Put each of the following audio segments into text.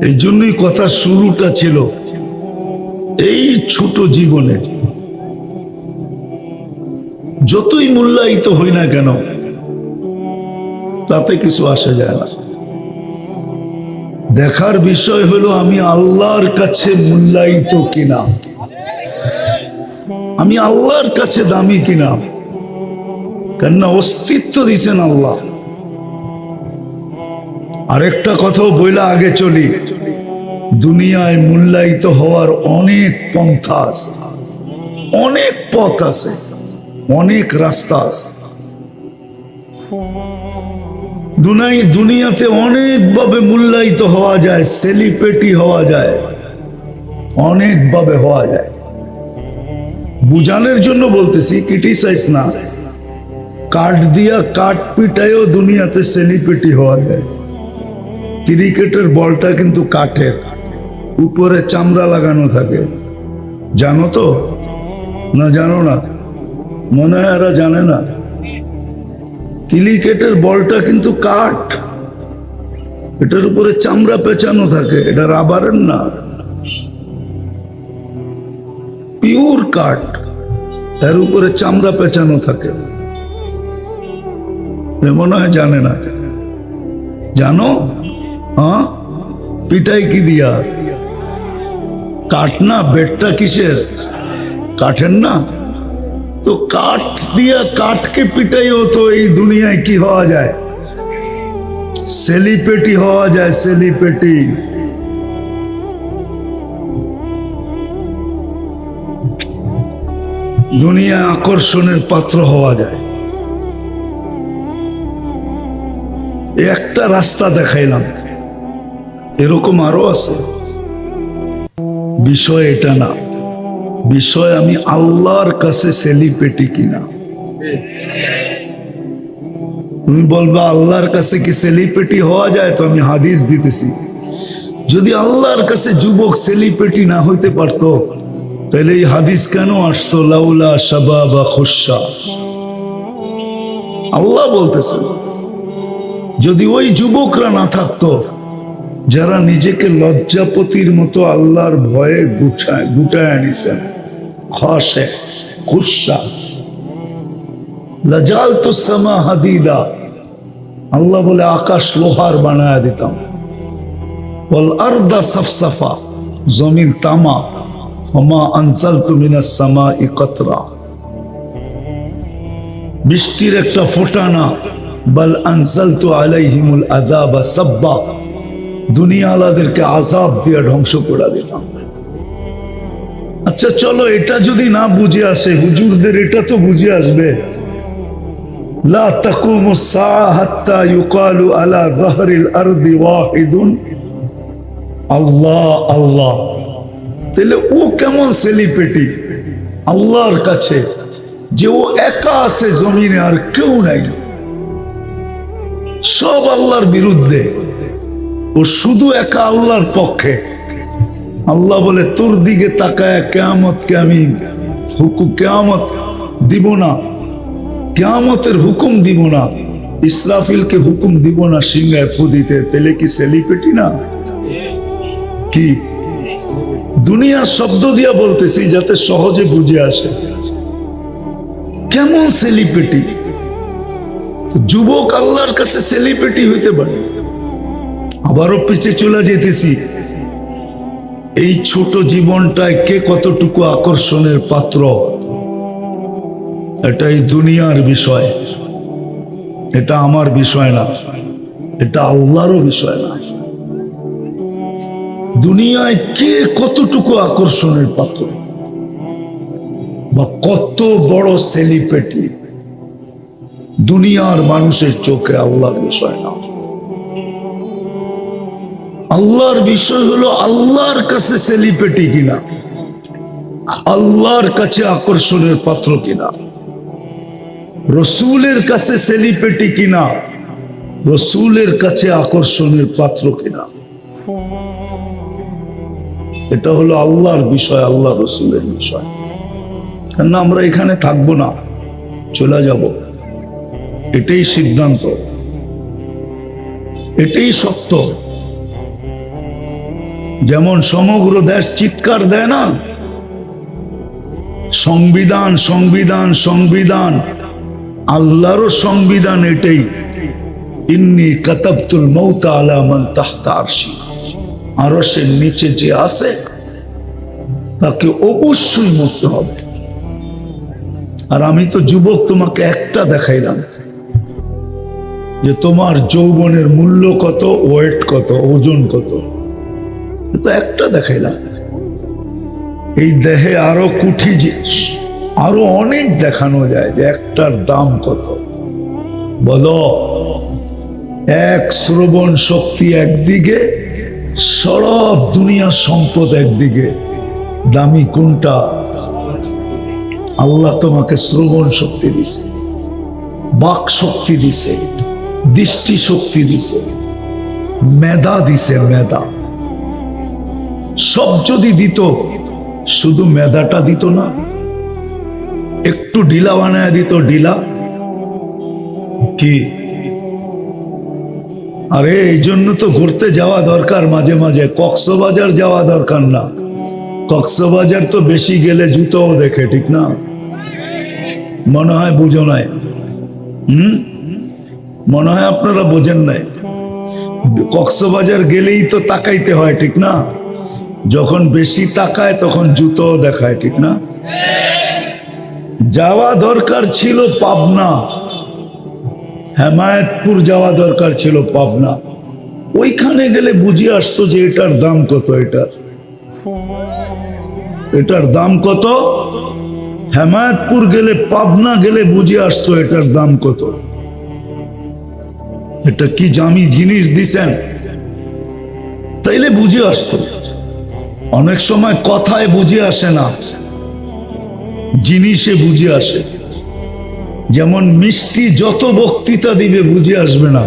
এই জন্যই কথা শুরুটা ছিল এই ছোট জীবনে যতই মূল্যায়িত হই না কেন তাতে কিছু আসে যায় না। দেখার বিষয় হলো আমি আল্লাহর কাছে মূল্যায়িত কিনা, আমি আল্লাহর কাছে দামি কিনা। কেননা অস্তিত্ব দিছেন আল্লাহ। আরেকটা কথাও বইলা আগে চলি, দুনিয়ায় মূল্যায়িত হওয়ার অনেক পন্থা আছে, অনেক পথ আছে, অনেক রাস্তা আছে। দুনিয়াতে অনেকভাবে মূল্যায়িত হওয়া যায়, সেলিব্রিটি হওয়া যায়, অনেকভাবে হওয়া যায়। বুঝানোর জন্য বলতেছি, ক্রিটিসাইজ না। কাঠ দিয়া কাঠ পিটায়ও দুনিয়াতে সেলিব্রিটি হওয়া যায়। ক্রিকেটের বলটা কিন্তু কাঠের, উপরে চামড়া লাগানো থাকে, জানো তো? না জানো না? মনে হয় এরা জানে না। ক্রিকেটের বলটা কিন্তু কাঠ, এটার উপরে চামড়া পেঁচানো থাকে, এটা রাবারের না, পিওর কাঠ, এর উপরে চামড়া পেঁচানো থাকে। মনে হয় জানে না। জানো? হ্যাঁ, পিটাই কি দিয়া? কাঠ না? বেটটা কিসের? কাঠের না? তো কাঠ দিয়া কাঠকে পিটাইও তো এই দুনিয়ায় কি হওয়া যায়? সেলিব্রিটি হওয়া যায়, সেলিব্রিটি। দুনিয়ায় আকর্ষণের পাত্র হওয়া যায়। একটা রাস্তা দেখাইলাম, এরকম আরো আছে। বিষয় এটা না, বিষয় আমি আল্লাহর কাছে সেলিব্রিটি কিনা। তুমি বলবা আল্লাহর কাছে কি সেলিব্রিটি হওয়া যায়? তো আমি হাদিস দিতেছি, যদি আল্লাহর কাছে যুবক সেলিব্রিটি না হইতে পারতো তাহলে এই হাদিস কেন আসতো? লাউলা শাবাবা খুশা। আল্লাহ বলতেছেন, যদি ওই যুবকরা না থাকতো যারা নিজেকে লজ্জাপতির মতো আল্লাহর ভয়ে গুটায় আনিছেন, খসে খুশা লাজালতু সামা হাদিদা, আল্লাহ বলে আকাশ লোহার বানায় দিতাম, ওয়াল আরদা সাফসাফা, জমিন তামা, ওমা আনজালতু মিনাস সামাই কতরা, বৃষ্টির একটা ফোঁটা না, বাল আনজালতু আলাইহিমুল আযাবা সাব্বা, দুনিয়া আলাদেরকে আযাব দিয়ে ধ্বংস করে দিতাম। আচ্ছা চলো, এটা যদি না বুঝে আসে, হুজুরদের এটা তো বুঝে আসবে। লা তাকুমুস সাআ হাত্তা ইউকালু আলা যাহরিল আরদি ওয়াহিদুন আল্লাহ আল্লাহ। তাহলে ও কেমন সেলিব্রিটি আল্লাহর কাছে, যে ও একা আছে জমিনে, আর কেউ নাই, সব আল্লাহর বিরুদ্ধে, ও শুধু একা আল্লাহর পক্ষে। আল্লাহ বলে তোর দিকে তাকায় কিয়ামতকে আমি কিয়ামত দিব না, কিয়ামতের হুকুম দিব না, ইসরাফিলকে হুকুম দিব না সিংহায় ফু দিতে। তাহলে কি সেলিব্রিটি না? কি দুনিয়ার শব্দ দিয়া বলতেছি যাতে সহজে বুঝে আসে। কেমন সেলিব্রিটি? যুবক আল্লাহর কাছে সেলিব্রিটি হইতে পারে। আবারও পিছে চলে যেতেছি, এই ছোট জীবনটায় কে কতটুকু আকর্ষণের পাত্র, এটাই দুনিয়ার বিষয়। এটা আমার বিষয় না, এটা আল্লাহরও বিষয় না। দুনিয়ায় কে কতটুকু আকর্ষণের পাত্র বা কত বড় সেলিব্রিটি, দুনিয়ার মানুষের চোখে আল্লাহর বিষয় না। আল্লাহর বিষয় হলো আল্লাহর কাছে সেলিব্রিটি কিনা, আল্লাহর কাছে আকর্ষণের পাত্র কিনা, রসুলের কাছে সেলিব্রিটি কিনা, রসুলের কাছে আকর্ষণের পাত্র কিনা। এটা হলো আল্লাহর বিষয়, আল্লাহ রসুলের বিষয়। কেননা আমরা এখানে থাকবো না, চলে যাব, এটাই সিদ্ধান্ত, এটাই সত্য। যেমন সমগ্র দেশ চিৎকার দেয় না, সংবিধান সংবিধান সংবিধান, আল্লাহরও সংবিধান এটাই, ইন্নী কাতাবতুল মৌতা আলা মান তাহতা আরশি, আরশের নিচে যে আছে তাকে অবশ্যই মরতে হবে। আর আমি তো যুবক, তোমাকে একটা দেখাইলাম যে তোমার যৌবনের মূল্য কত, ওয়েট কত, ওজন কত, তো একটা দেখাইলাম। এই দেহে আরো কুঠি আরো অনেক দেখানো যায় যে একটার দাম কত। বলো, এক শ্রবণ শক্তি একদিকে, সব দুনিয়ার সম্পদ একদিকে, দামি কোনটা? আল্লাহ তোমাকে শ্রবণ শক্তি দিছে, বাক শক্তি দিছে, দৃষ্টি শক্তি দিছে, মেধা দিছে, মেধা। সব যদি দিত, শুধু মেধাটা দিত না, একটু ঢিলা বানায় দিত, ঢিলা কি? আরে এই জন্য তো ঘুরতে যাওয়া দরকার মাঝে মাঝে, কক্সবাজার যাওয়া দরকার না। কক্সবাজার তো বেশি গেলে জুতোও দেখে, ঠিক না? মনে হয় বুঝো নাই, মনে হয় আপনারা বোঝেন নাই। কক্সবাজার গেলেই তো তাকাইতে হয়, ঠিক না? যখন বেশি তাকায় তখন জুতো দেখায়, ঠিক না? যাওয়া দরকার ছিল পাবনা, হেমায়েতপুর যাওয়া দরকার ছিল, পাবনা। ওইখানে গেলে বুঝে আসতো যে এটার দাম কত, এটার দাম কত। হেমায়েতপুর গেলে, পাবনা গেলে বুঝে আসতো এটার দাম কত। এটা কি দামি জিনিস দিছেন, তাইলে বুঝে আসতো। অনেক সময় কথায় বুঝে আসে না, জিনিসে বুঝে আসে। যেমন মিষ্টি যত বক্তৃতা দিবে বুঝে আসবে না,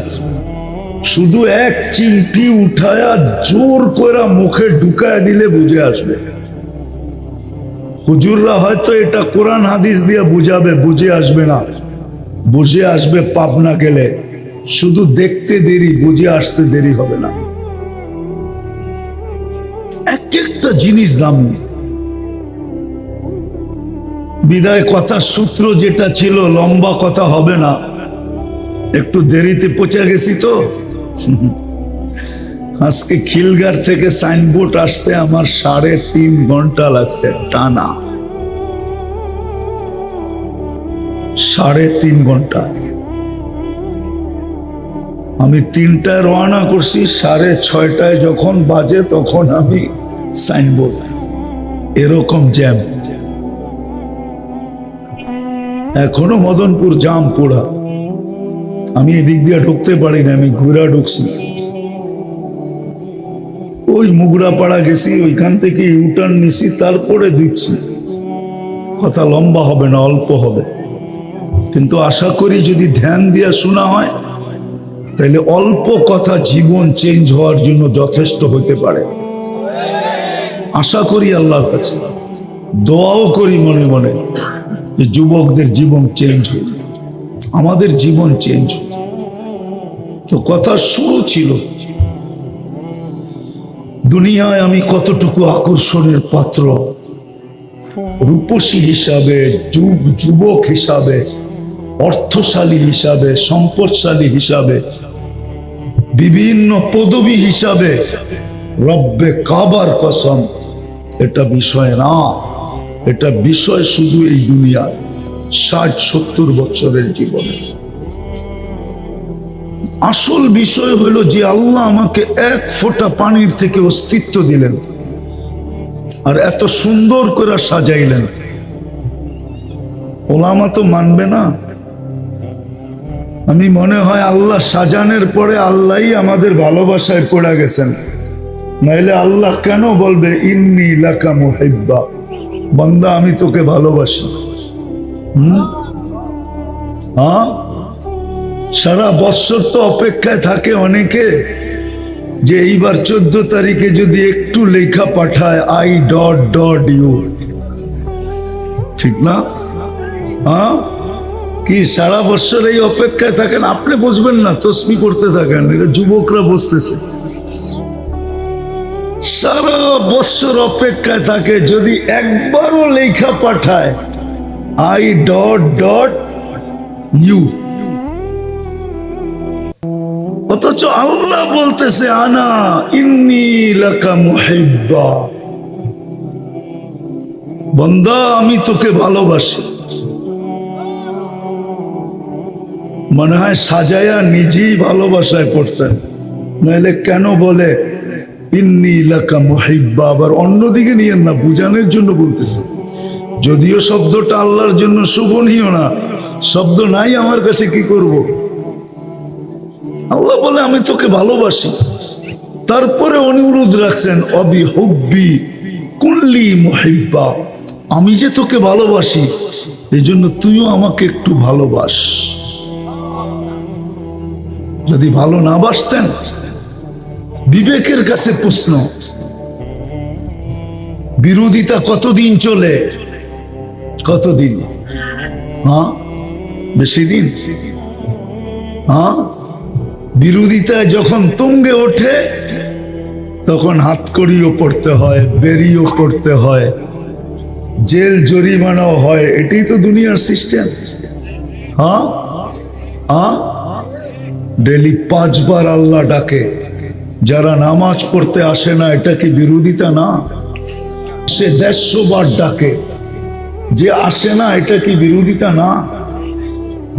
শুধু এক চিমটি উঠায়া জোর করে মুখে ঢুকায় দিলে বুঝে আসবে। হুজুররা হয়তো এটা কোরআন হাদিস দিয়ে বুঝাবে, বুঝে আসবে না। বুঝে আসবে পাবনা গেলে, শুধু দেখতে দেরি, বুঝে আসতে দেরি হবে না। এক একটা জিনিস দামি। বিদায় কথার সূত্র যেটা ছিল, লম্বা কথা হবে না, একটু দেরিতে পৌঁছে গেছি তো। আজকে খিলগার থেকে সাইনবোর্ড আসতে আমার 3.5 ঘন্টা লাগছে, টানা 3.5 ঘন্টা। আমি 3টায় রওনা করছি, 6:30 যখন বাজে তখন আমি সাইনবোর্ড। এরকম জ্যাম, এখনো মদনপুর জাম পোড়া। আমি এদিক দিয়ে ঢুকতে পারি না, আমি ঘুরা ঢুকছি। ওই মুগড়াপাড়া গেছি, ওইখান থেকে ইউটার্ন নিছি, তারপরে ঢুকছি। কথা লম্বা হবে না, অল্প হবে, কিন্তু আশা করি যদি ধ্যান দিয়ে শোনা হয় তাহলে অল্প কথা জীবন চেঞ্জ হওয়ার জন্য যথেষ্ট হতে পারে। আশা করি আল্লাহর কাছে, দোয়াও করি মনে মনে যে যুবকদের জীবন চেঞ্জ হয়ে, আমাদের জীবন চেঞ্জ। তো কথা শুরু ছিল, দুনিয়ায় আমি কতটুকু আকর্ষণের পাত্র, রূপসী হিসাবে, যুবক হিসাবে, অর্থশালী হিসাবে, সম্পদশালী হিসাবে, বিভিন্ন পদবী হিসাবে, রব্বে কাবার কসম, এটা বিষয় না। এটা বিষয় শুধু এই দুনিয়ার 60-70 বছরের জীবনে। আসল বিষয় হলো যে আল্লাহ আমাকে এক ফোঁটা পানির থেকে অস্তিত্ব দিলেন, আর এত সুন্দর করে সাজাইলেন। ওলামা তো মানবে না। আমি মনে হয় আল্লাহ সাজানোর পরে আল্লাহই আমাদের ভালোবাসায় পড়ে গেছেন, নাইলে আল্লাহ কেন বলবে ইন্নী লাকা মুহিব্বা, বান্দা আমি তোকে ভালোবাসি। হ্যাঁ, সারা বছর তো অপেক্ষায় থাকে অনেকে যে এইবার 14 তারিখে যদি একটু লেখা পাঠায় I.U, ঠিক না? হ্যাঁ, কি সারা বছর এই অপেক্ষায় থাকেন? আপনি বুঝবেন না, তসবি করতে থাকেন, এটা যুবকরা বুঝতেছে। সারা বছর অপেক্ষায় থাকে, যদি একবারও লেখা পাঠায় আই ডট ডট ইউ, অথচ আল্লাহ বলতেছে আনা ইন্নী লাকা মুহিব্বা, বান্দা আমি তোকে ভালোবাসি। মনে হয় সাজায়া নিজেই ভালোবাসায় পড়ছেন, নাহলে কেন বলে ইন্নী লাকা মুহিব্বা, আবার অন্যদিকে নিয়েন না, বুঝানোর জন্য বলতেছে। যদিও শব্দটা আল্লাহর জন্য শোভনীয় না, শব্দ নাই আমার কাছে, কি করব? আল্লাহ বলে আমি তোকে ভালোবাসি। তারপরে অনুরোধ রাখছেন অবি হুব্বি কুল্লি মুহিব্বা, আমি যে তোকে ভালোবাসি এই জন্য তুইও আমাকে একটু ভালোবাস। যদি ভালো না বাসতেন, বিবেকের কাছে প্রশ্ন, বিরোধিতা কতদিন চলে? কতদিন? হ্যাঁ, বেশি দিন? হ্যাঁ, বিরোধিতা যখন তুঙ্গে ওঠে তখন হাতকড়িও পড়তে হয়, বেরিও করতে হয়, জেল জরিমানাও হয়। এটাই তো দুনিয়ার সিস্টেম। হ্যাঁ হ্যাঁ, ডেলি 5 বার আল্লাহ ডাকে, যারা নামাজ পড়তে আসে না, এটা কি বিরোধিতা না? সে 150 বার ডাকে, যে আসে না এটা কি বিরোধিতা না?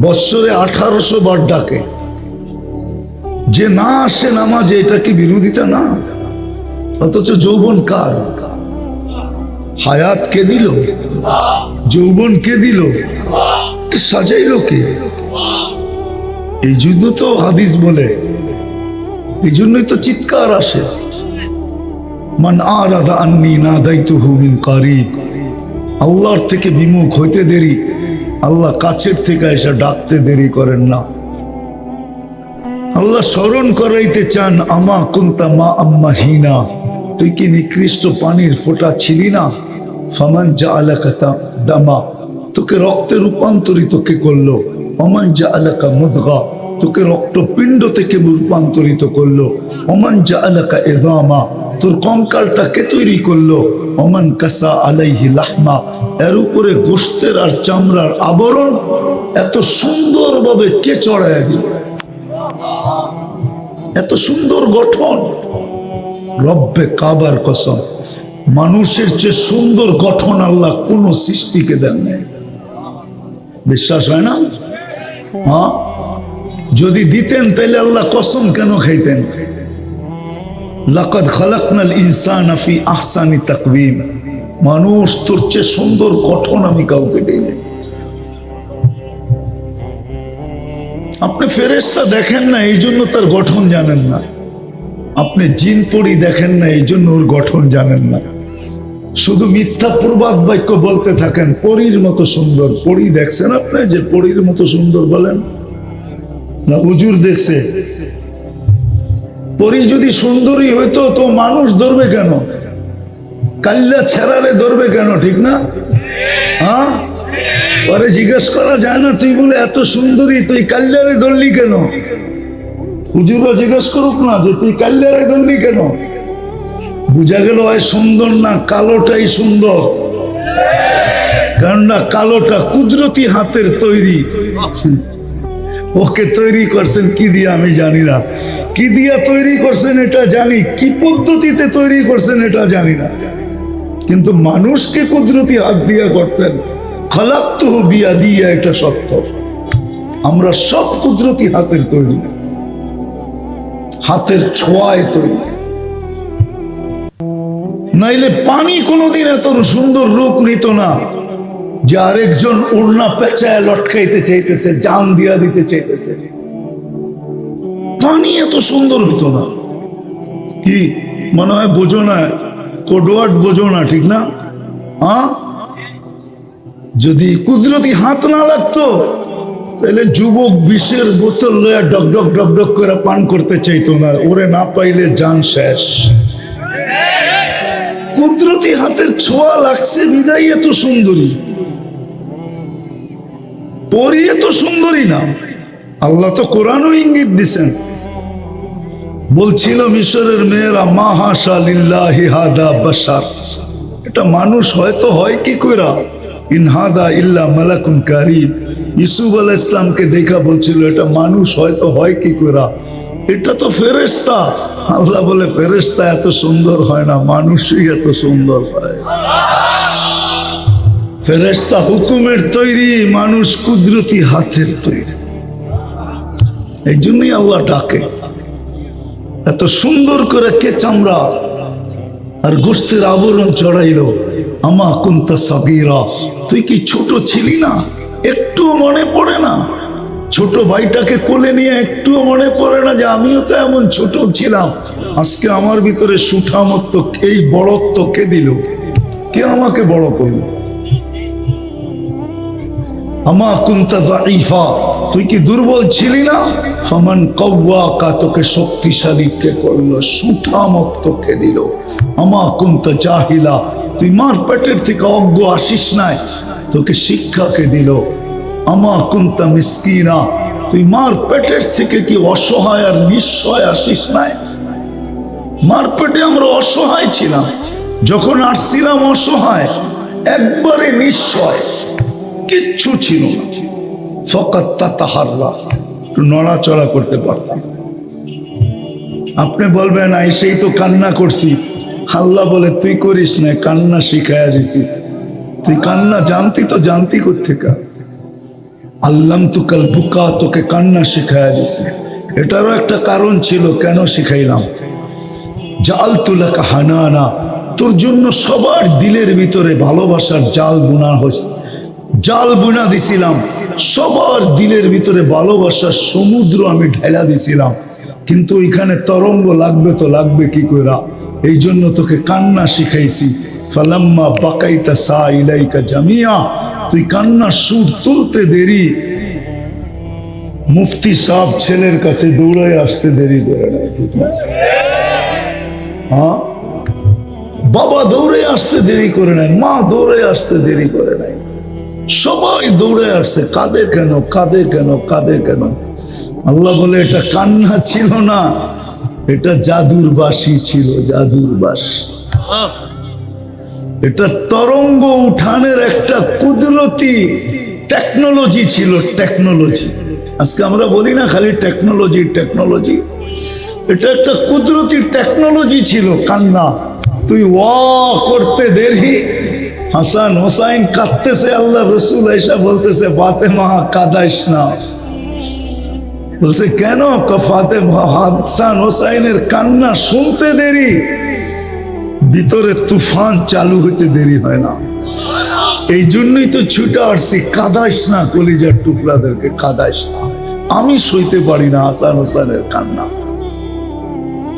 বৎসরে 1800 বার ডাকে, যে না আসে নামাজে, এটা কি বিরোধিতা না? অথচ যৌবন কার? হায়াত কে দিল? যৌবন কে দিল? সাজাইল কে? এই জন্য তো হাদিস বলে, এই জন্যই তো চিৎকার আসে, মান আরাদা আন্নি নাদাইতুহু মিন কারিব, আল্লাহর থেকে বিমুখ হইতে দেরি, আল্লাহ কাছের থেকে এসে ডাকতে দেরি করেন না। আল্লাহ স্মরণ করাইতে চান, আমা কুনতা মা আম্মা হিনা, তুই কি নিকৃষ্ট পানির ফোঁটা ছিলি না? ফামান জাআলাকা দামা, তোকে রক্তে রূপান্তরিত কে করলো? ওমান জাআলাকা মুদগা, তোকে রক্তপিণ্ড থেকে রূপান্তরিত করলো। ওমান জাআলাকা ইযামা, তোর কঙ্কালটা কে তৈরি করলো? ওমান কাসা আলাইহি লাহমা, এর উপরে গোশতের আর চামড়ার আবরণ এত সুন্দরভাবে কে চড়ায় দিল? এত সুন্দর গঠন। রব্বে কাবার কসম, মানুষের চেয়ে সুন্দর গঠন আল্লাহ কোন সৃষ্টিকে দেন নাই। বিশ্বাস হয় না? হ্যাঁ, যদি দিতেন তাহলে আল্লাহ কসম কেন খাইতেন? লাকাদ খালাকনাল ইনসানা ফি আহসানি তাকওয়িম, মানুষ তোর চেয়ে সুন্দর গঠন আমি কাউকে দেই নাই। আপনি ফেরেশতা দেখেন না, এই জন্য তার গঠন জানেন না। আপনি জিন পরি দেখেন না, এই জন্য ওর গঠন জানেন না। শুধু মিথ্যা প্রবাদ বাক্য বলতে থাকেন, পরীর মতো সুন্দর। পরী দেখছেন আপনি যে পরীর মতো সুন্দর বলেন না? হুজুর দেখছে? পরী যদি সুন্দরী হইতো তো মানুষ ধরবে কেন? কাল্লা ছেড়ারে ধরবে কেন? ঠিক না? হ্যাঁ, পরে জিজ্ঞেস করা যায় না, তুই বলে এত সুন্দরী, তুই কাল্লারে ধরলি কেন? হুজুরা জিজ্ঞেস করুক না যে তুই কাল্লারে ধরলি কেন? বুঝা গেল হয় সুন্দর না, কালোটাই সুন্দর। কারণ না, কালোটা কুদরতি হাতের তৈরি। ওকে তৈরি করছেন কি দিয়া আমি জানি না, কি দিয়া তৈরি করছেন এটা জানি, কি পদ্ধতিতে তৈরি করছেন এটা জানি না, কিন্তু মানুষকে কুদরতি হাত দিয়া করতেন। খালাকতুহু বিয়াদিয়া, এটা সত্য। আমরা সব কুদরতি হাতের তৈরি, হাতের ছোঁয়ায় তৈরি। নাইলে পানি কোনোদিন এত সুন্দর রূপ নিত না যে আরেকজন ওড়না পেঁচায় লটকাইতে চাইতেছে, জান দিয়া দিতে চাইতেছে। পানি এত সুন্দর হতো না। কি মনে হয় বোঝো না? কোডওয়ার্ড বোঝো না, ঠিক না? হ্যাঁ, যদি কুদরতি হাত না লাগতো তাহলে যুবক বিষের বোতল লয়া ডক ডক ডক ডক করে পান করতে চাইতো না, ওরে না পাইলে জান শেষ। কুদরতি হাতের ছোঁয়া লাগছে বিদায় এত সুন্দরী। পরি এত সুন্দরী না। আল্লাহ তো কোরআনও ইঙ্গিত দিছেন, বলছিল মিশরের মেয়েরা মা হাশা লিল্লাহি হাদা বাশার, এটা মানুষ হয়তো হয় কি কইরা, ইন হাদা ইল্লা মালাকুন কারীম। ইউসুফ আলাইহিস সালামকে দেখা বলছিল এটা মানুষ হয়তো হয় কি কইরা, এটা তো ফেরেশতা। আল্লাহ বলে ফেরেশতা এত সুন্দর হয় না, মানুষই এত সুন্দর হয়। ফেরেশতা হুকুমের তৈরি, মানুষ কুদরতি হাতের তৈরি। এই জন্যই আল্লাহ ডাকে। এত সুন্দর করে কে চামড়া আর গোস্তের আবরণ চড়াইল। আমা কুনতা সাগীরা, তুই কি ছোট ছিলি না? একটুও মনে পড়ে না? ছোট ভাইটাকে কোলে নিয়ে একটুও মনে পড়ে না যে আমিও তো এমন ছোট ছিলাম? আজকে আমার ভিতরে সুঠামত্ব, এই বড়ত্ব কে দিল? কে আমাকে বড় করলো? আমা কুনতা দাঈফা, তুই কি দুর্বল ছিলি না? ফামান কাওয়াকা, তোকে শক্তিশালী কে করলো? সুঠামত্ব কে দিল? আমা কুনতা জাহিলা, তুই মার পেটের থেকে অজ্ঞ আসিস নাই, তোকে শিক্ষা কে দিল? আমা কুনতা মিসকিনা, তুই মার পেটের থেকে কি অসহায় আর নিঃস্বয় আসিস নাই? মার পেটে আমরা অসহায় ছিলাম, যখন আসছিলাম অসহায়, একবারে নিঃস্বয়, কিচ্ছু ছিল না। ফকাত তাতাহাররা, একটু নড়াচড়া করতে পারতাম। আপনি বলবেন সেই তো কান্না করছি। আল্লাহ বলে তুই করিস না, কান্না শিখাইয়া দিছি। তুই কান্না জানতি তো জানতি কোত্থেকা? আল্লাম তু কাল বুকা, তোকে কান্না শিখাইয়া দিছি। এটারও একটা কারণ ছিল কেন শিখাইলাম। জাআলতু লাকা হানানা, তোর জন্য সবার দিলের ভিতরে ভালোবাসার জাল বুনা হয়েছে, জাল বুনা দিছিলাম। সবার দিলের ভিতরে ভালোবাসার সমুদ্র আমি ঢেলা দিছিলাম। কিন্তু ওইখানে তরঙ্গ লাগবে তো লাগবে কি কইরা, এই জন্য তোকে কান্না শিখাইছি। ফালাম্মা বাকাইতা সা ইলাইকা জামিয়া, তুই কান্নার সুর তুলতে দেরি, মুফতি সাহেব ছেলের কাছে দৌড়ায় আসতে দেরি করে নাই। হ্যাঁ, বাবা দৌড়ে আসতে দেরি করে নাই, মা দৌড়ে আসতে দেরি করে নাই, সবাই দৌড়ে আসছে। কাঁদে কেন, কাঁদে কেন, কাঁদে কেন? আল্লাহ বলে এটা কান্না ছিল না, এটা জাদুর বাঁশি ছিল, জাদুর বাঁশি। এটা তরঙ্গ উঠানের একটা কুদরতি টেকনোলজি ছিল, টেকনোলজি। আজকে আমরা বলি না খালি টেকনোলজি টেকনোলজি, এটা একটা কুদরতি টেকনোলজি ছিল কান্না। তুই ওয়া করতে দেরি, হাসান হোসাইন কাঁদতেছে, আল্লাহ রসুল এসা বলতেছে ফাতেমা কাঁদাইস না। বলছে কেন? ফাতেমা হাসান হোসাইনের কান্না শুনতে দেরি, ভিতরে তুফান চালু হইতে দেরি হয় না। এই জন্যই তো ছুটে আসছি, কাঁদাইস না কলিজার টুকরাদেরকে, কাঁদাইস না। আমি সইতে পারি না হাসান হোসেনের কান্না,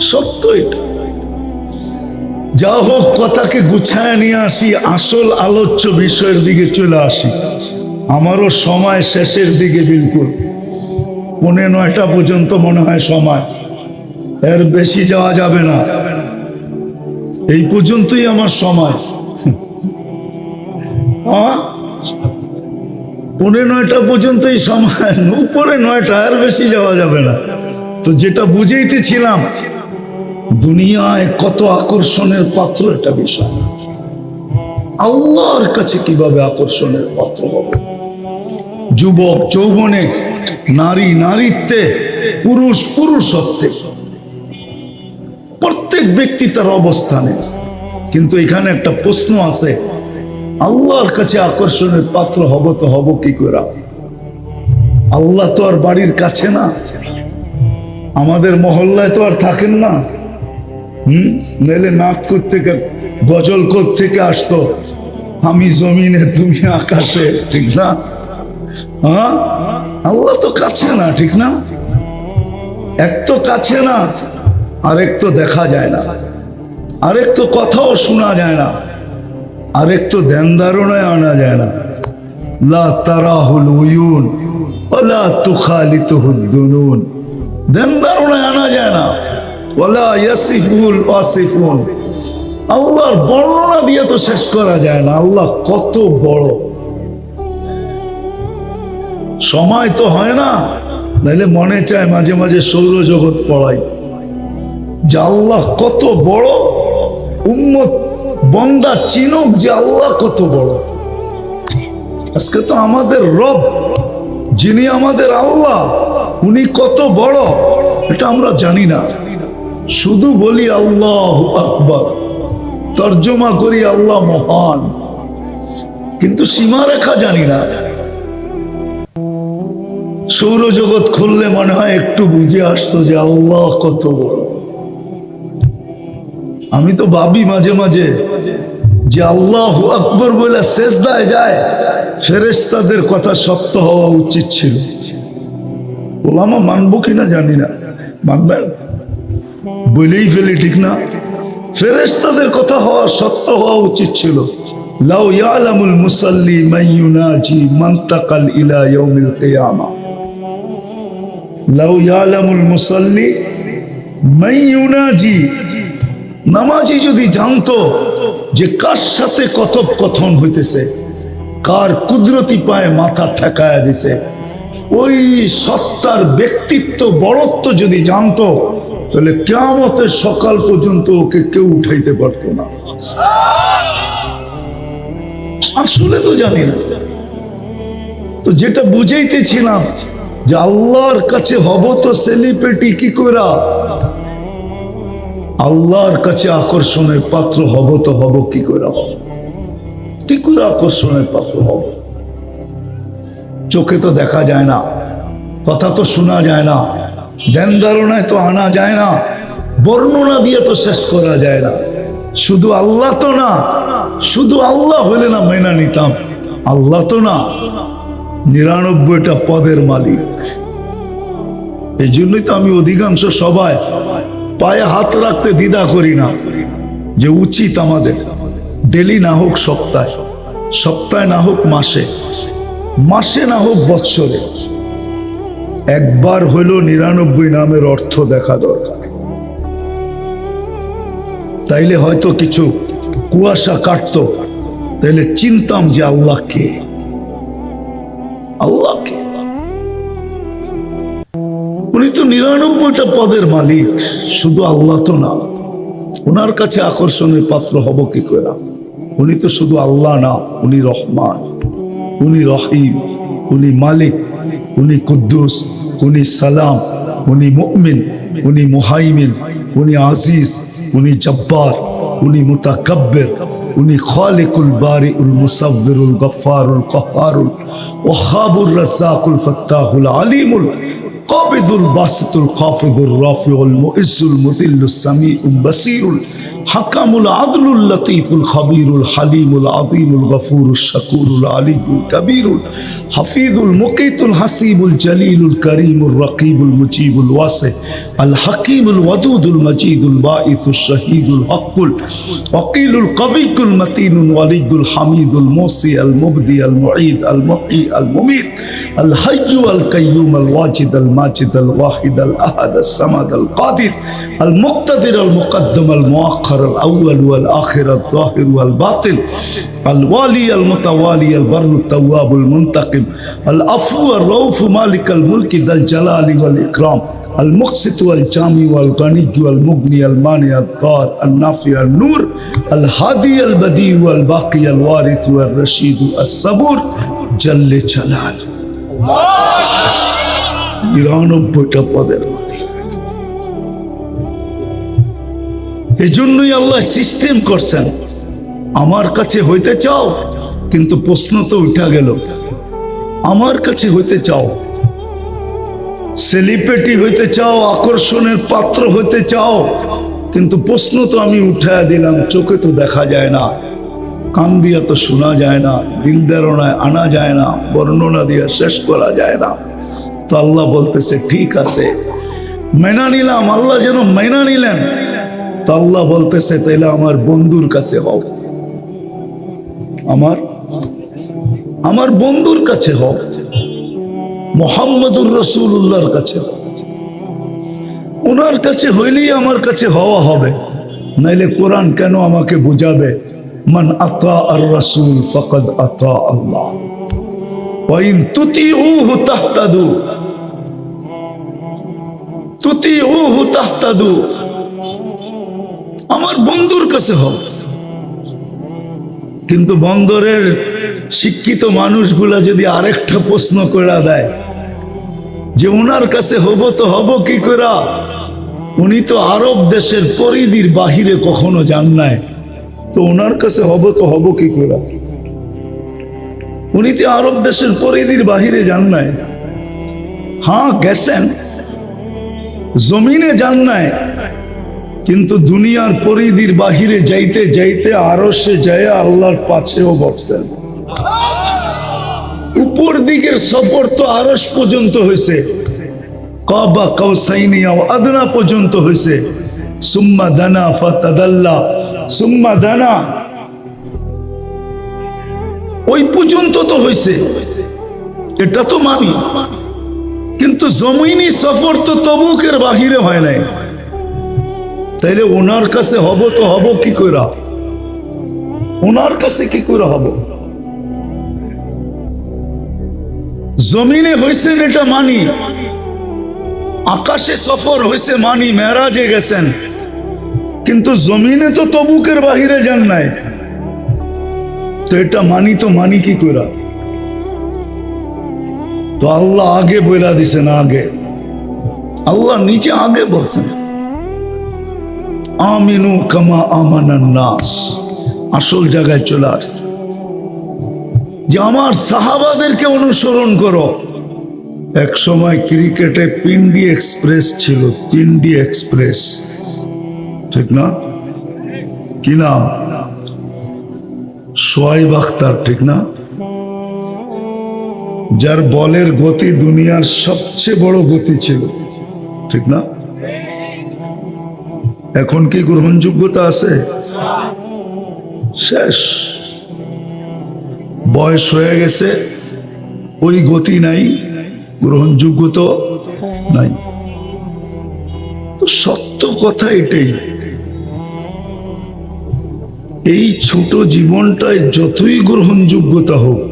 সত্য এটা। যা হোক, কথাকে গুছায় নিয়ে আসি, আসল আলোচ্য বিষয়ের দিকে চলে আসি। আমারও সময় শেষের দিকে, বিলকুল 9:30 পর্যন্ত মনে হয় সময়, এর বেশি যাওয়া যাবে না। এই পর্যন্তই আমার সময়। 9:30 পর্যন্তই সময়, উপরে 9টা, আর বেশি যাওয়া যাবে না। তো যেটা বুঝাইতেছিলাম, দুনিয়ায় কত আকর্ষণের পাত্র এটা বিষয়, আল্লাহর কাছে কিভাবে আকর্ষণের পাত্র হবে। যুবক যৌবনে, নারী নারীত্বে, পুরুষ পুরুষত্বে, প্রত্যেক ব্যক্তি তার অবস্থানে। কিন্তু এখানে একটা প্রশ্ন আছে, আল্লাহর কাছে আকর্ষণের পাত্র হব তো হব কি করে? আল্লাহ তো আর বাড়ির কাছে না, আমাদের মহল্লায় তো আর থাকেন না। নাইলে নাচ করতে, গজল থেকে আসতো, আমি জমিনে তুমি আকাশে, ঠিক না? হ্যাঁ, আল্লাহ তো কাছে না, ঠিক না? এক তো কাছে না, আরেক তো দেখা যায় না, আরেক তো কথাও শোনা যায় না, আরেক তো ধ্যান ধারণায় আনা যায় না। লা তারাহুল উয়ুন ওয়ালা তুখালিতুহুদ দুনুন, ধ্যান ধারণায় আনা যায় না। ওয়ালা ইয়াসিফুল ওয়াসিফুন, আল্লাহর বর্ণনা দিয়ে তো শেষ করা যায় না, আল্লাহ কত বড়। সময় তো হয় না, নাইলে মনে চায় মাঝে মাঝে সৌরজগৎ পড়াই, যে আল্লাহ কত বড়, উম্মত বন্দা চিনুক যে আল্লাহ কত বড়। আজকে তো আমাদের রব, যিনি আমাদের আল্লাহ, উনি কত বড় এটা আমরা জানি না। শুধু বলি আল্লাহু আকবার, তর্জমা করি আল্লাহ মহান, কিন্তু সীমারেখা জানি না। সৌরজগৎ খুললে মনে হয় একটু বুঝে আসতো যে আল্লাহ কত বড়। আমি তো ভাবি মাঝে মাঝে যে আল্লাহু আকবার বলে সেজদায় যায়, ফেরেশতাদের কথা সত্য হওয়া উচিত ছিল। ওলামা মানবো কিনা জানি না, মানবেন? বলেই ফেলি, ঠিক না? ফেরেশতাদের কথা হওয়া সত্য হওয়া উচিত ছিল। লাউ ইয়ালামুল মুসাল্লি মান ইউনাজি মানতাকাল ইলা ইয়াউমিল কিয়ামা। লাউ ইয়ালামুল মুসাল্লি মান ইউনাজি, নামাজি যদি জানতো যে কার সাথে কথোপকথন হইতেছে, কার কুদরতি পায়ে মাথা ঠেকায়া দিছে, ওই সত্তার ব্যক্তিত্ব বড়ত্ব যদি জানতো, তাহলে কিয়ামতের সকাল পর্যন্ত ওকে কেউ উঠাইতে পারতো না। আসলে তো জানি না। তো যেটা বুঝাইতেছিলাম যে আল্লাহর কাছে হব তো সেলিব্রিটি কি কইরা, আল্লাহর কাছে আকর্ষণের পাত্র হব তো হব কি করে, কি করে আকর্ষণের পাত্র হব? চোখে তো দেখা যায় না, কথা তো শোনা যায় না, ধ্যান ধারণায় তো আনা যায় না, বর্ণনা দিয়ে তো শেষ করা যায় না। শুধু আল্লাহ তো না, শুধু আল্লাহ হলে না মেনে নিতাম। আল্লাহ তো না, ৯৯টা পদের মালিক। এই জন্যই তো আমি অধিকাংশ সবাই পায়ে হাত রাখতে দ্বিধা করি না, যে উচিত আমাদের ডেলি না হোক সপ্তাহে, সপ্তাহে না হোক মাসে, মাসে না হোক বৎসরে, একবার হইল ৯৯ নামের অর্থ দেখা দরকার। তাইলে হয়তো কিছু কুয়াশা কাটতো, তাইলে চিনতাম যে আল্লাহ কে, আল্লাহ কে। উনি তো ৯৯টা পদের মালিক, শুধু আল্লাহ তো না। ওনার কাছে আকর্ষণের পাত্র হব কি করে? উনি তো শুধু আল্লাহ না, উনি রহমান, উনি রহিম, উনি মালিক, উনি কুদ্দুস, উনি সালাম, উনি মুমিন, উনি মুহাইমিন, উনি আজিজ, উনি জব্বার, উনি মুতাকাব্বির, উনি খালিকুল বারিউল মুসাব্বিরুল গফফারুল কাহ্হারুল ওয়াহাবুর রাজ্জাকুল ফাত্তাহুল আলিমুল কাবিদুল বাসিতুল কাফিদুর রাফিউল মুইজ্জুল মুদিল্লুস সামিউল বাসীরুল হাকামুল আদলুল লতীফুল খবীরুল হালিমুল আযীমুল গফুরুশ শাকুরুল আলিয়ুল কবীরুল হাফিজুল মুকিতুল হাসিবুল জলিলুল করিমুর রকিবুল মুজিবুল ওয়াসি আল হাকিমুল ওয়াদুদুল মজিদুল বাঈসুশ শহীদুল হকুল ওয়াকিলুল কবিয়ুল মতিনুল ওয়ালিয়ুল হামিদুল মুসি আল মুবদি আল মুঈদ আল মুহয়ি আল মুমীত আল হাইয়্যু আল কাইয়্যুম আল ওয়াজিদ আল মাজিদ আল ওয়াহিদ আল আহাদ আস সামাদ আল কাদির আল মুক্তাদির আল মুকদ্দম আল মুআখ্খার الأول والآخر الظاهر والباطن الوالي المتوالي البر التواب المنتقم العفو الرؤوف مالك الملك ذا الجلال والإكرام المقسط والجامع والغني والمغني المانع الضار النافع النور الهادي البديع والباقي الوارث والرشيد الصبور جل جلاله ৯৯টা পদের মালিক। এই জন্যই আল্লাহ সিস্টেম করছেন, আমার কাছে হইতে চাও, কিন্তু প্রশ্ন তো উঠা গেল, আমার কাছে হইতে চাও, সেলিব্রিটি হইতে চাও, আকর্ষণের পাত্র হইতে চাও, কিন্তু প্রশ্ন তো আমি উঠায়া দিলাম, চোখে তো দেখা যায় না, কান দিয়া তো শোনা যায় না, দিল ধারণায় আনা যায় না, বর্ণনা দিয়ে শেষ করা যায় না। তো আল্লাহ বলতেছে ঠিক আছে, মেনা নিলাম। আল্লাহ যেন মেনা নিলেন। তো আল্লাহ বলতেছে তাইলে আমার বন্ধুর কাছে হও, আমার বন্ধুর কাছে হও, মুহাম্মদুর রাসূলুল্লাহর কাছে হও। ওনার কাছে হইলেই আমার কাছে হওয়া হবে, নাইলে কোরআন কেন আমাকে বুঝাবে মান আতা আর রাসূল ফাকাদ আতা আল্লাহ ওয়া ইন তুতিউহু তাহতাদু, তুতিউহু তাহতাদু। আমার বন্ধুর কাছে হব। কিন্তু বন্দরের শিক্ষিত মানুষগুলা যদি আরেকটা প্রশ্ন করে দেয় যে ওনার কাছে হব তো হব কি করে, উনি তো আরব দেশের পরিধির বাহিরে কখনো যান নাই, তো ওনার কাছে হব তো হব কি করে? উনি তো আরব দেশের পরিধির বাহিরে যান নাই। হ্যাঁ গেছেন, জমিনে যান নাই, কিন্তু দুনিয়ার পরিধির বাহিরে যাইতে যাইতে আরশে যায় আল্লাহর পাশেও বসছেন। উপর দিকের সফর তো আরশ পর্যন্ত হয়েছে, কাবা কাউসাইনি আও আদনা পর্যন্ত হয়েছে, সুম্মা দানা ফাতাদাল্লা, সুম্মা দানা ওই পর্যন্ত তো হয়েছে, এটা তো মানি। কিন্তু জমিনি সফর তো তবুকের বাহিরে হয় নাই, তাইলে ওনার কাছে হব তো হব কি করে? ওনার কাছে কি করে হব? জমিনে হয়েছেন এটা মানি, আকাশে সফর হয়েছে মানি, মেরাজে গেছেন, কিন্তু জমিনে তো তবুকের বাহিরে যান নাই, তো এটা মানি তো মানি কি করে? তো আল্লাহ আগে বইলা দিছেন, আগে আল্লাহ নিচে আগে বলছেন আমিনু কামা আমানান নাস। আসল জায়গায় চলে আসছে যে আমার সাহাবাদেরকে অনুসরণ করো। এক সময় ক্রিকেটে পিন্ডি এক্সপ্রেস ছিল, পিন্ডি এক্সপ্রেস, ঠিক না? কি নাম? শোয়েব আখতার, ঠিক না? যার বলের গতি দুনিয়ার সবচেয়ে বড় গতি ছিল, ঠিক না? এখন কি গ্রহণযোগ্যতা আছে? শেষ, বয়স হয়ে গেছে, ওই গতি নাই, গ্রহণযোগ্যতা নাই। তো সত্য কথা এটাই, এই ছোট জীবনটায় যতই গ্রহণযোগ্যতা হোক,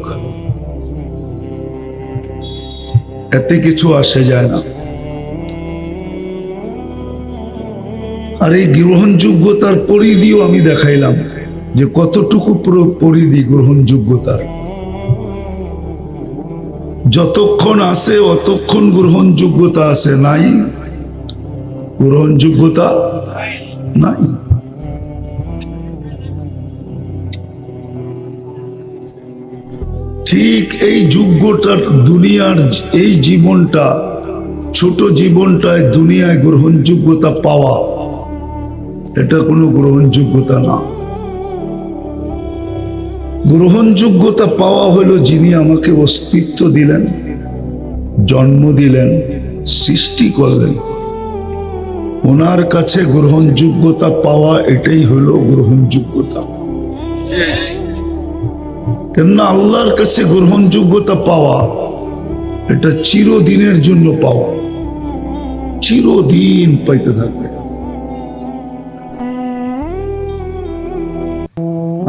এতে কিছু আসে যায় না। আর এই গ্রহণযোগ্যতার পরিধিও আমি দেখাইলাম যে কতটুকু পরিধি গ্রহণযোগ্যতার। যতক্ষণ আছে অতক্ষণ গ্রহণযোগ্যতা আছে, নাই গ্রহণযোগ্যতা নাই। ঠিক এই যোগ্যটা দুনিয়ার, এই জীবনটা, ছোট জীবনটায় দুনিয়ায় গ্রহণযোগ্যতা পাওয়া, এটা কোনো গ্রহণযোগ্যতা না। গ্রহণযোগ্যতা পাওয়া হলো যিনি আমাকে অস্তিত্ব দিলেন, জন্ম দিলেন, সৃষ্টি করলেন, ওনার কাছে গ্রহণযোগ্যতা পাওয়া, এটাই হলো গ্রহণযোগ্যতা। কেননা আল্লাহর কাছে গ্রহণযোগ্যতা পাওয়া এটা চিরদিনের জন্য পাওয়া, চিরদিন পাইতে থাকবে।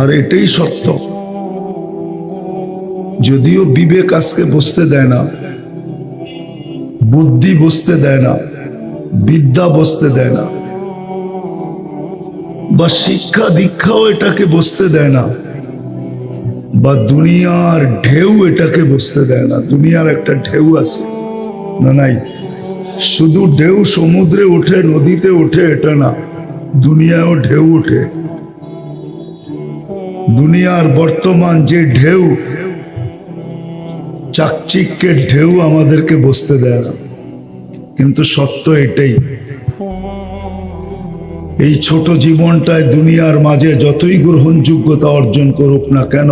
আর এটাই সত্য। যদিও বিবেক আজকে বসতে দেয় না, বুদ্ধি বসতে দেয় না, বিদ্যা বসতে দেয় না, বা শিক্ষা দীক্ষাও এটাকে বসতে দেয় না, বা দুনিয়ার ঢেউ এটাকে বসতে দেয় না। দুনিয়ার একটা ঢেউ আছে না? নাই। শুধু ঢেউ সমুদ্রে ওঠে, নদীতে ওঠে এটা না, দুনিয়াও ঢেউ ওঠে। দুনিয়ার বর্তমান যে ঢেউ, চাকচিক্যের ঢেউ আমাদেরকে বসতে দেয় না। কিন্তু সত্য এটাই, এই ছোট জীবনটায় দুনিয়ার মাঝে যতই গ্রহণযোগ্যতা অর্জন করুক না কেন,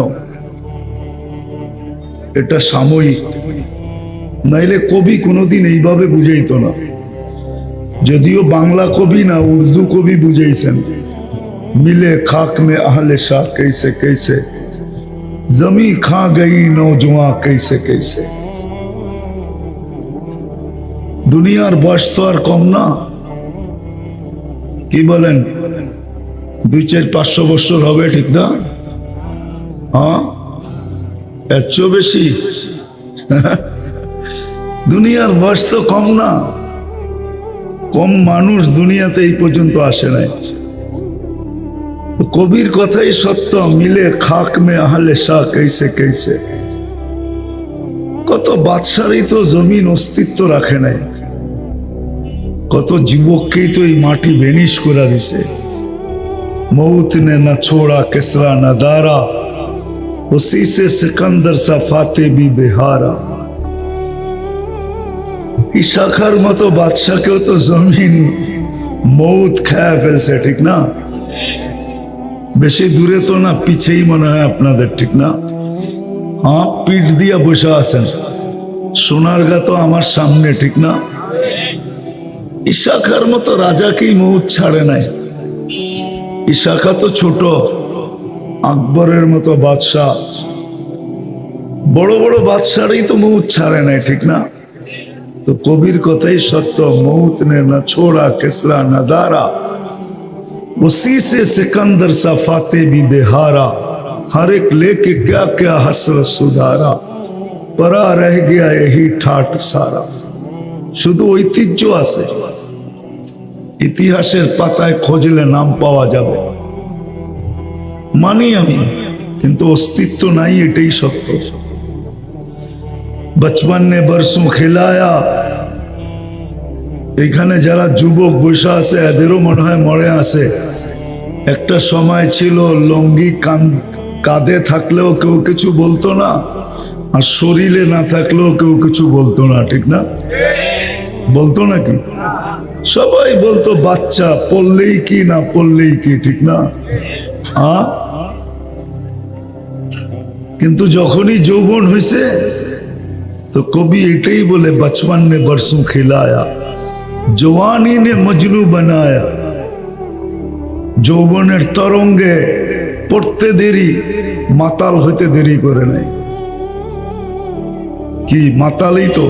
এটা সাময়িক। নাইলে কবি কোনোদিন এইভাবে বুঝাইতো না। যদিও বাংলা কবি না, উর্দু কবি বুঝাইছেন, মিলে খাক মে আহলে শাহ कैसे कैसे, জমি খা গই নৌজওয়ান कैसे कैसे। দুনিয়ার বয়স তো আর কম না, কি বলেন? 200-500 বছর হবে, ঠিক না? হ্যাঁ, এর চেয়েও বেশি। দুনিয়ার বয়স তো কম না, কম মানুষ দুনিয়াতে এই পর্যন্ত আসে নাই। কবির কথাই সত্য, মিলে খাক মে আহলে শাহ कैसे कैसे। কত বাদশারই তো জমিন অস্তিত্ব রাখে নাই, কত যুবককেই তো এই মাটি ভেনিশ করে দিছে। मौत ने न छोड़ा किसरा न दारा, उसी से सिकंदर सा फाते भी बिहारा। ইশাখার মতো বাদশাকেও তো জমিন মৌত খায়া ফেলছে, ঠিক না? বেশি দূরে তো না, পিছেই মনে হয় আপনাদের, ঠিক না? হ্যাঁ, পিঠ দিয়া বসে আছেন, সোনারগাঁ তো আমার সামনে, ঠিক না? ইশাখার মতো রাজাকেই মৌত ছাড়ে নাই। ইশাখা তো ছোট, আকবরের মতো বাদশাহ, বড় বড় বাদশারই তো মৌত ছাড়ে নাই, ঠিক না? তো কবির কথাই সত্য, মৌত নে না ছোড়া কিসরা না দারা, उसी से सिकंदर सा फाते भी बेहारा। हर एक लेके क्या क्या हसरत सुधारा, परा रह गया यही ठाट सारा। শুধু ঐতিহ্য আছে, ইতিহাসের পাতায় খোঁজলে নাম পাওয়া যাবে, মানি আমি, কিন্তু অস্তিত্ব নাই, এটাই সত্য। বচপন নে বরসোं খিলায়া, এখানে যারা যুবক বসে আছে এদেরও মনে হয় মরে আছে। একটা সময় ছিল লঙ্গি কাঁধে থাকলেও কেউ কিছু বলতো না, আর শরীরে না থাকলেও কেউ কিছু বলতো না, ঠিক না? বলতো নাকি? সবাই বলতো বাচ্চা, পড়লেই কি না পড়লেই কি, ঠিক না? কিন্তু যখনই যৌবন হয়েছে তো কবি এটাই বলে, বচপন ने बरसों खिलाया, जवानी ने मजनू बनाया। যৌবনের তরঙ্গে পড়তে দেরি, মাতাল হইতে দেরি করে নাই। কি মাতালই তো,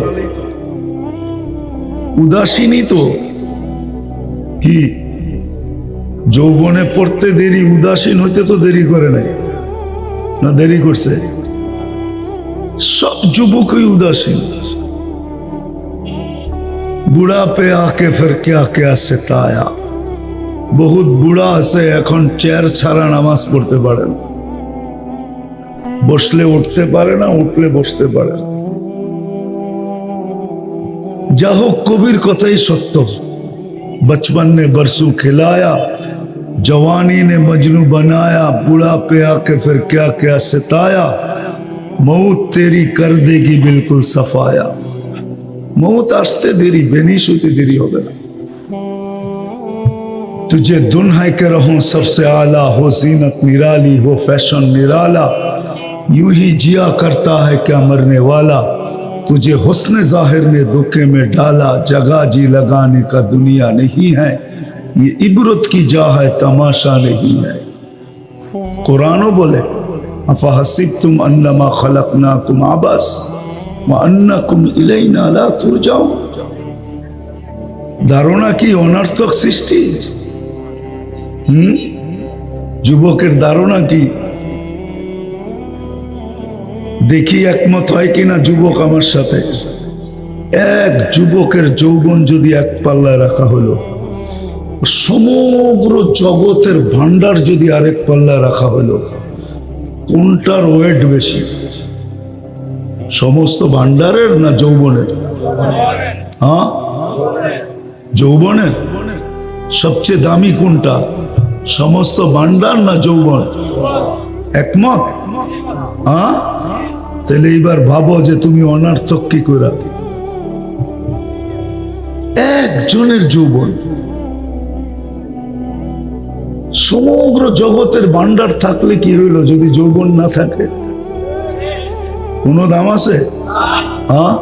উদাসীনই তো। কি যৌবনে পড়তে দেরি, উদাসীন হইতে তো দেরি করে নাই, না দেরি করছে? সব যুবকই উদাসীন। বুড়া পে আকে ফির क्या क्या सिताया। বহুত বুড়া আছে এখন চেয়ার ছাড়া নামাজ পড়তে পারে না, বসলে উঠতে পারে না, উঠলে বসতে পারে না। যা হোক, কবির কথাই সত্য, बचपन ने बरसों खिलाया, जवानी ने मजनू बनाया, बुढ़ा पे आके फिर क्या क्या सिताया। मौत तेरी कर देगी बिल्कुल सफाया। मौत আসতে দেরি, বেনিশ হইতে দেরি হবে না। तुझे दुन्हा के रहूं सबसे आला, हो जीनत निराली, हो फैशन निराला, यूं ही जिया करता है क्या मरने वाला। तुझे हुस्न जाहिर ने धोखे में डाला, जगह जी लगाने का दुनिया नहीं है, ये इबरत की जा है तमाशा नहीं है। कुरानो बोले, अफा हसिबतुम अन्नमा खलकनाकुम आबस व अन्नकुम इलैना ला तुरजाउन। ধারণা কি অনর্থক সৃষ্টি? যুবকের ধারণা কি? দেখি একমত হয় কিনা যুবক আমার সাথে। এক যুবকের যৌবন যদি এক পাল্লায় রাখা হলো, সমগ্র জগতের ভান্ডার যদি আরেক পাল্লায় রাখা হলো, কোনটার ওয়েট বেশি? সমস্ত ভান্ডারের না যৌবনের? হ্যাঁ, যৌবনের। সবচেয়ে দামি কোনটা, সমস্ত ভান্ডার না যৌবন? একমত? হ্যাঁ, তাহলে এইবার ভাবো যে তুমি অনার্থক কি করে। একজনের যৌবন, সমগ্র জগতের ভান্ডার থাকলে কি হইল যদি যৌবন না থাকে? কোনো দাম আছে? হ্যাঁ,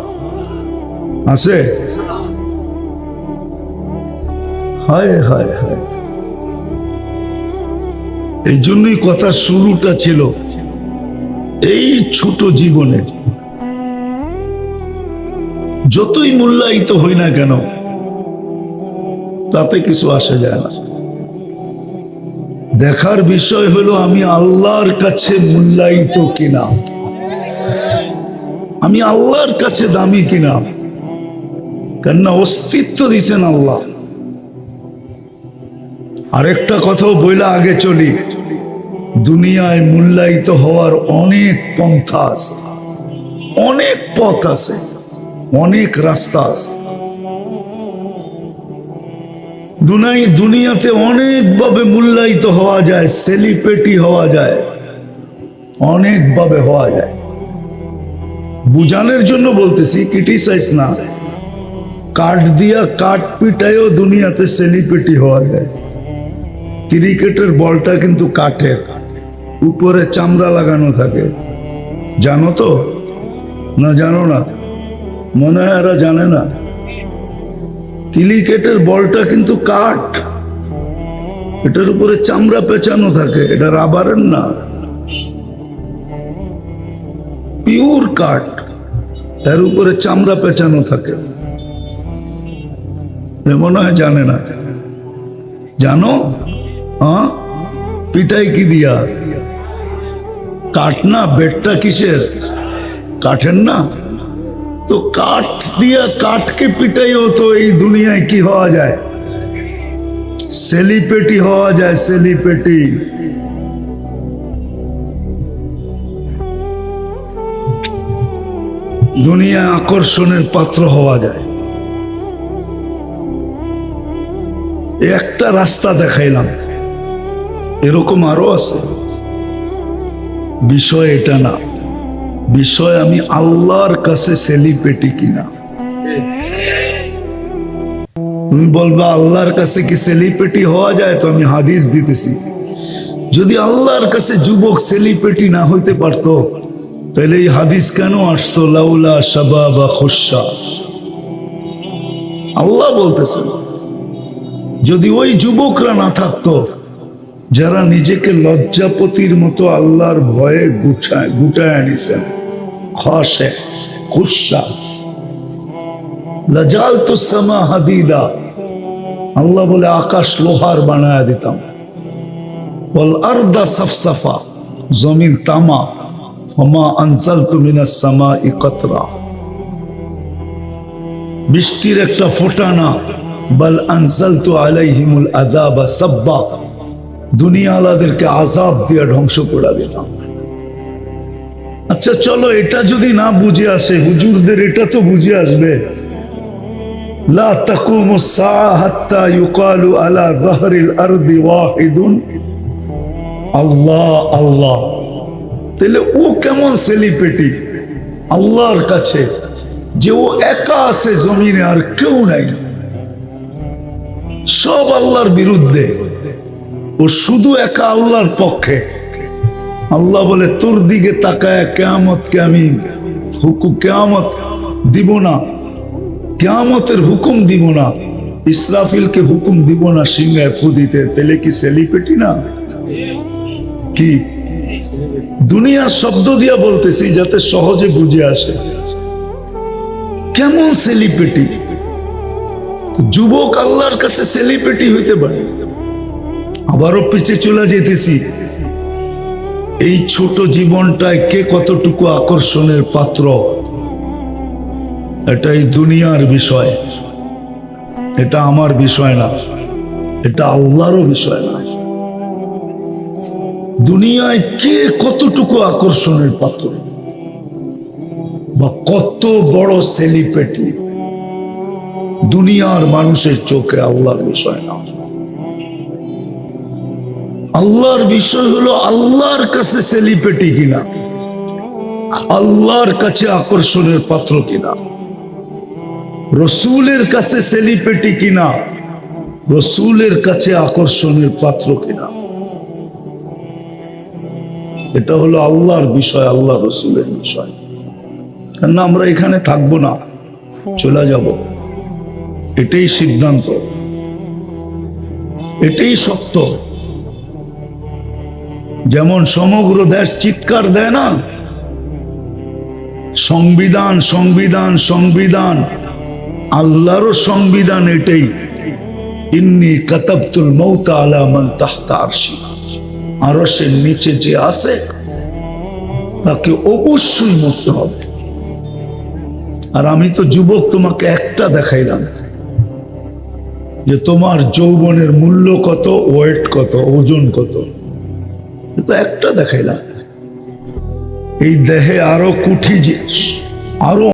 আছে? হায় হায় হায়। এই জন্যই কথা শুরুটা ছিল এই ছোট জীবনে যতই মূল্যায়িত হই না কেন তাতে কিছু আসে যায় না। দেখার বিষয় হলো আমি আল্লাহর কাছে মূল্যায়িত কিনা, আমি আল্লাহর কাছে দামি কিনা। কেননা অস্তিত্ব দিছেন আল্লাহ। আরেকটা কথাও বইলা আগে চলি, দুনিয়ায় মূল্যায়িত হওয়ার অনেক পন্থা আছে, অনেক পথ আছে, অনেক রাস্তা আছে। দুনিয়াতে অনেকভাবে মূল্যায়িত হওয়া যায়, সেলিব্রিটি হওয়া যায়, অনেকভাবে হওয়া যায়। বুঝানোর জন্য বলতেছি, ক্রিটিসাইজ না। কাঠ দিয়া কাঠ পিটায়ও দুনিয়াতে সেলিব্রিটি হওয়া যায়। ক্রিকেটের বলটা কিন্তু কাঠের, উপরে চামড়া লাগানো থাকে, জানো তো? না জানো না? মনে হয় এরা জানে না। ক্রিকেটের বলটা কিন্তু কাঠ, এটার উপরে চামড়া পেঁচানো থাকে, এটা রাবারের না, পিওর কাঠ, এর উপরে চামড়া পেঁচানো থাকে। মনে হয় জানে না। জানো? হ্যাঁ, পিটাই কি দিয়া? কাঠ না? বেটটা কিসের? কাঠের না? তো কাঠ দিয়া কাঠকে পিটাইও তো এই দুনিয়ায় কি হওয়া যায়? সেলিব্রিটি হওয়া যায়, সেলিব্রিটি। দুনিয়ায় আকর্ষণের পাত্র হওয়া যায়। একটা রাস্তা দেখাইলাম, এরকম আরো আছে। বিষয় এটা না, বিষয় আমি আল্লাহর কাছে সেলিব্রিটি কিনা। তুমি বলবা আল্লাহর কাছে কি সেলিব্রিটি হওয়া যায়? তো আমি হাদিস দিতেছি, যদি আল্লাহর কাছে যুবক সেলিব্রিটি না হইতে পারতো, তাহলে এই হাদিস কেন আসতো? লাউলা শাবাবা খুশা। আল্লাহ বলতেছেন, যদি ওই যুবকরা না থাকতো যারা নিজেকে লজ্জাপতির মতো আল্লাহর ভয়ে গুটায় আনিছেন, খসে খুশা লাজালতু সামা হাদিদা, আল্লাহ বলে আকাশ লোহার বানায় দিতাম, ওয়াল আরদা সাফসাফা, জমিন তামা, ওমা আনজালতু মিনাস সামাই কতরা, বৃষ্টির একটা ফোঁটা না, বাল আনজালতু আলাইহিমুল আযাবা সাব্বা, দুনিয়াওয়ালাদেরকে আযাব দিয়ে ধ্বংস করে দিতাম। আচ্ছা চলো, এটা যদি না বুঝে আসে, হুজুরদের এটা তো বুঝে আসবে। লা তাকুমুস সাআ হাত্তা ইউকালু আলা যাহরিল আরদি ওয়াহিদুন আল্লাহ আল্লাহ। তাহলে ও কেমন সেলিব্রিটি আল্লাহর কাছে, যে ও একা আছে জমিনে, আর কেউ নাই, সব আল্লাহর বিরুদ্ধে, ও শুধু একা আল্লাহর পক্ষে। আল্লাহ বলে তোর দিকে তাকায় কিয়ামতকে আমি কিয়ামত দিব না, কিয়ামতের হুকুম দিব না, ইসরাফিলকে হুকুম দিব না সিংহায় ফু দিতে। তাহলে কি সেলিব্রিটি না? কি? দুনিয়ার শব্দ দিয়া বলতেছি যাতে সহজে বুঝে আসে। কেমন সেলিব্রিটি? যুবক আল্লাহর কাছে সেলিব্রিটি হইতে পারে। আবারও পিছে চলে যেতেছি, এই ছোট জীবনটায় কে কতটুকু আকর্ষণের পাত্র, এটাই দুনিয়ার বিষয়। এটা আমার বিষয় না, এটা আল্লাহরও বিষয় না। দুনিয়ায় কে কতটুকু আকর্ষণের পাত্র বা কত বড় সেলিব্রিটি, দুনিয়ার মানুষের চোখে আল্লাহর বিষয় না। আল্লাহর বিষয় হলো আল্লাহর কাছে সেলিব্রিটি কিনা, আল্লাহর কাছে আকর্ষণের পাত্র কিনা, রসুলের কাছে সেলিব্রিটি কিনা, রসুলের কাছে আকর্ষণের পাত্র কিনা। এটা হলো আল্লাহর বিষয়, আল্লাহ রসুলের বিষয়। কেননা আমরা এখানে থাকবো না, চলে যাব, এটাই সিদ্ধান্ত, এটাই সত্য। যেমন সমগ্র দেশ চিৎকার দেয় না, সংবিধান সংবিধান সংবিধান, আল্লাহরও সংবিধান এটাই, ইন্নী কাতাবতুল মাউতা আলা মান তাহতা আরশি, আরশের নিচে যে আছে তাকে অবশ্যই মরতে হবে। আর আমি তো যুবক, তোমাকে একটা দেখাইলাম যে তোমার যৌবনের মূল্য কত, ওয়েট কত, ওজন কত। তো একটা দেখাইলাম। এই দেহে আরো কোটি জিনিস, আরো